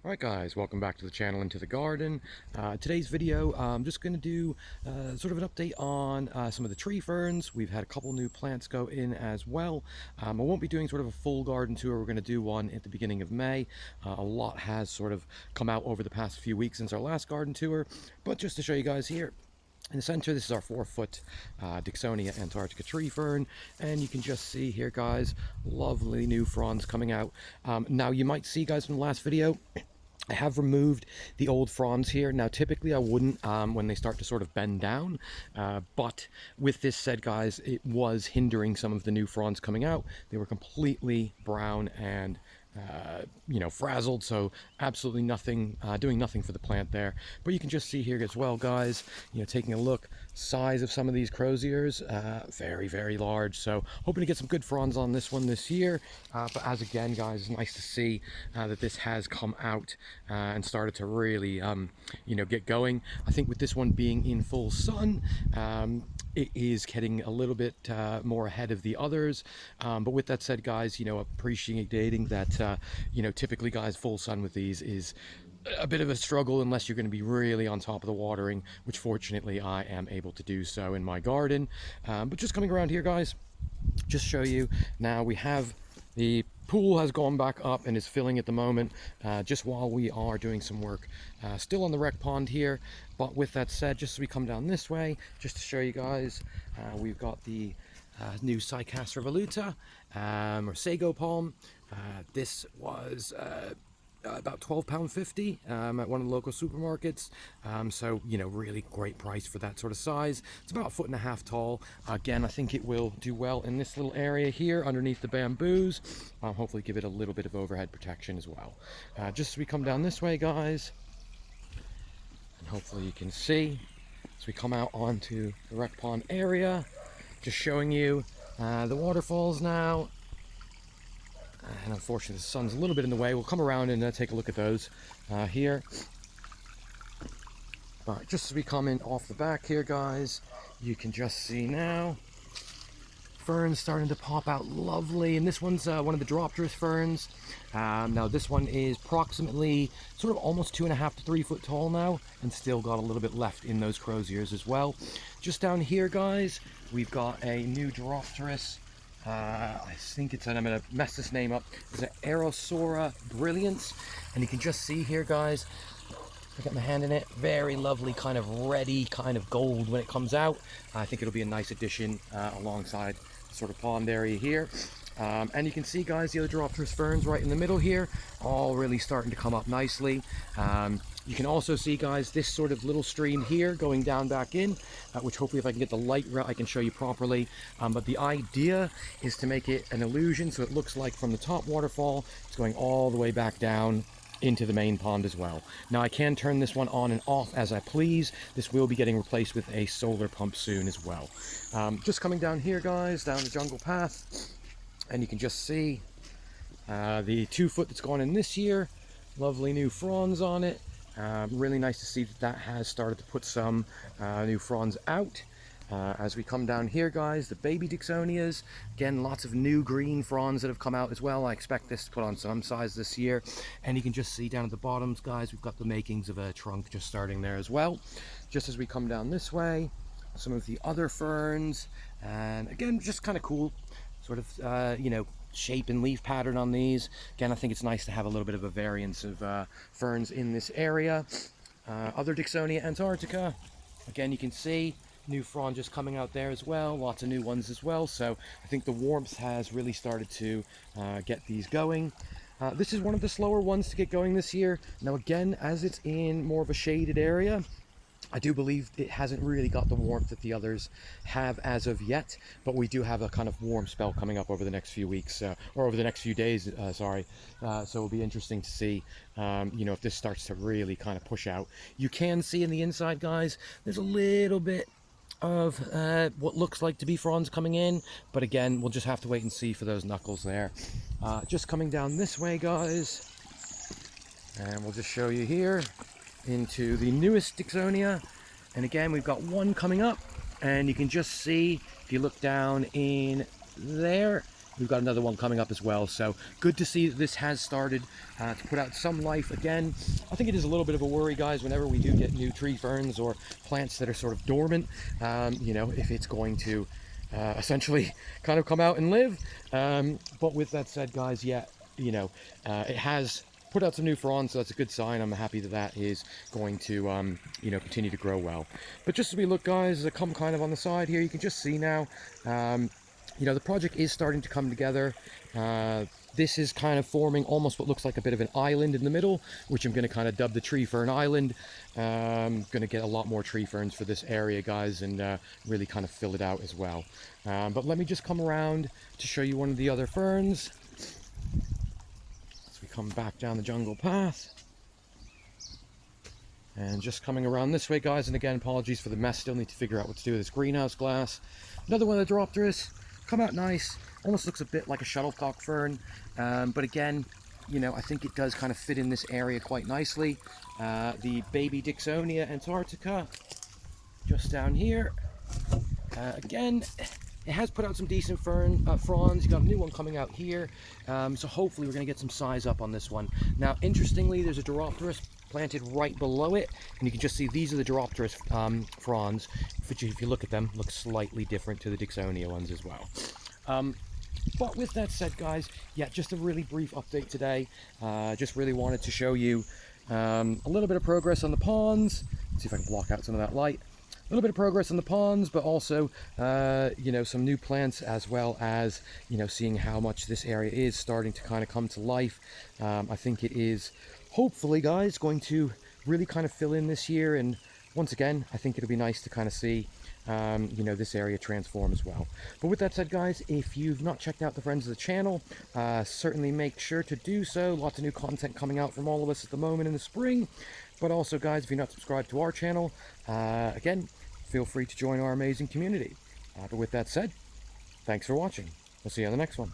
Alright guys, welcome back to the channel and to the garden. Today's video, I'm just going to do sort of an update on some of the tree ferns. We've had a couple new plants go in as well. I won't be doing sort of a full garden tour. We're going to do one at the beginning of May. A lot has sort of come out over the past few weeks since our last garden tour, but just to show you guys here. In the center, this is our 4-foot Dicksonia Antarctica tree fern, and you can just see here, guys, lovely new fronds coming out. Now, you might see, guys, from the last video, I have removed the old fronds here. Now, typically I wouldn't when they start to sort of bend down, but with this said, guys, it was hindering some of the new fronds coming out. They were completely brown and frazzled, so absolutely nothing, doing nothing for the plant there. But you can just see here as well, guys, taking a look, size of some of these croziers, very, very large. So hoping to get some good fronds on this one this year. But as again, guys, it's nice to see that this has come out and started to really, get going. I think with this one being in full sun, it is getting a little bit more ahead of the others, but with that said, guys, appreciating that typically, guys, full sun with these is a bit of a struggle unless you're going to be really on top of the watering, which fortunately I am able to do so in my garden. But just coming around here, guys, just show you now we have the pool has gone back up and is filling at the moment, just while we are doing some work still on the rec pond here. But with that said, just as we come down this way, just to show you guys, we've got the new Cycas revoluta, or sago palm. This was about £12.50 at one of the local supermarkets, so really great price for that sort of size. It's about 1.5 foot tall. Again, I think it will do well in this little area here underneath the bamboos. Hopefully give it a little bit of overhead protection as well. Just as we come down this way, guys, and hopefully you can see as we come out onto the rec pond area, just showing you the waterfalls now. And unfortunately the sun's a little bit in the way. We'll come around and take a look at those here. But just as we come in off the back here, guys, you can just see now ferns starting to pop out lovely. And this one's one of the dryopteris ferns. Now this one is approximately sort of almost 2.5 to 3 foot tall now, and still got a little bit left in those croziers as well. Just down here, guys, we've got a new dryopteris. I think it's, and I'm going to mess this name up, it's an Aerosora Brilliance, and you can just see here, guys, I got my hand in it, very lovely kind of reddy kind of gold when it comes out. I think it'll be a nice addition alongside the sort of pond area here. And you can see, guys, the other dryopteris ferns right in the middle here, all really starting to come up nicely. You can also see, guys, this sort of little stream here going down back in, which hopefully if I can get the light right, I can show you properly. But the idea is to make it an illusion, so it looks like from the top waterfall, it's going all the way back down into the main pond as well. Now I can turn this one on and off as I please. This will be getting replaced with a solar pump soon as well. Just coming down here, guys, down the jungle path, and you can just see the 2 foot that's gone in this year. Lovely new fronds on it. Really nice to see that that has started to put some new fronds out. As we come down here, guys, the baby dicksonias, again, lots of new green fronds that have come out as well. I expect this to put on some size this year. And you can just see down at the bottoms, guys, we've got the makings of a trunk just starting there as well. Just as we come down this way, some of the other ferns, and again, just kind of cool sort of shape and leaf pattern on these. Again, I think it's nice to have a little bit of a variance of ferns in this area. Other Dicksonia Antarctica, again, you can see new frond just coming out there as well, lots of new ones as well. So I think the warmth has really started to get these going. This is one of the slower ones to get going this year. Now again, as it's in more of a shaded area, I do believe it hasn't really got the warmth that the others have as of yet, but we do have a kind of warm spell coming up over the next few weeks, or over the next few days, sorry. So it'll be interesting to see, if this starts to really kind of push out. You can see in the inside, guys, there's a little bit of what looks like to be fronds coming in, but again, we'll just have to wait and see for those knuckles there. Just coming down this way, guys, and we'll just show you here into the newest Dicksonia, and again, we've got one coming up, and you can just see if you look down in there, we've got another one coming up as well. So good to see that this has started to put out some life again. I think it is a little bit of a worry, guys, whenever we do get new tree ferns or plants that are sort of dormant, you know, if it's going to essentially kind of come out and live. But with that said, guys, yeah, you know, it has put out some new fronds, so that's a good sign. I'm happy that that is going to, you know, continue to grow well. But just as we look, guys, as I come kind of on the side here, you can just see now, you know, the project is starting to come together. This is kind of forming almost what looks like a bit of an island in the middle, which I'm going to kind of dub the tree fern island. Going to get a lot more tree ferns for this area, guys, and really kind of fill it out as well. But let me just come around to show you one of the other ferns. As we come back down the jungle path. And just coming around this way, guys, and again, apologies for the mess. Still need to figure out what to do with this greenhouse glass. Another one of the dryopteris. Come out nice. Almost looks a bit like a shuttlecock fern, but again, you know, I think it does kind of fit in this area quite nicely. The baby Dicksonia Antarctica, just down here. Again, it has put out some decent fronds. You got a new one coming out here, so hopefully we're going to get some size up on this one. Now, interestingly, there's a dryopteris planted right below it, and you can just see these are the dryopteris fronds, which if you look at them, look slightly different to the Dicksonia ones as well. But with that said, guys, yeah, just a really brief update today. Just really wanted to show you a little bit of progress on the ponds. Let's see if I can block out some of that light. A little bit of progress on the ponds, but also, you know, some new plants, as well as, you know, seeing how much this area is starting to kind of come to life. I think it is, hopefully, guys, going to really kind of fill in this year. And once again, I think it'll be nice to kind of see, you know, this area transform as well. But with that said, guys, if you've not checked out the friends of the channel, certainly make sure to do so. Lots of new content coming out from all of us at the moment in the spring. But also, guys, if you're not subscribed to our channel, again, feel free to join our amazing community. But with that said, thanks for watching. We'll see you on the next one.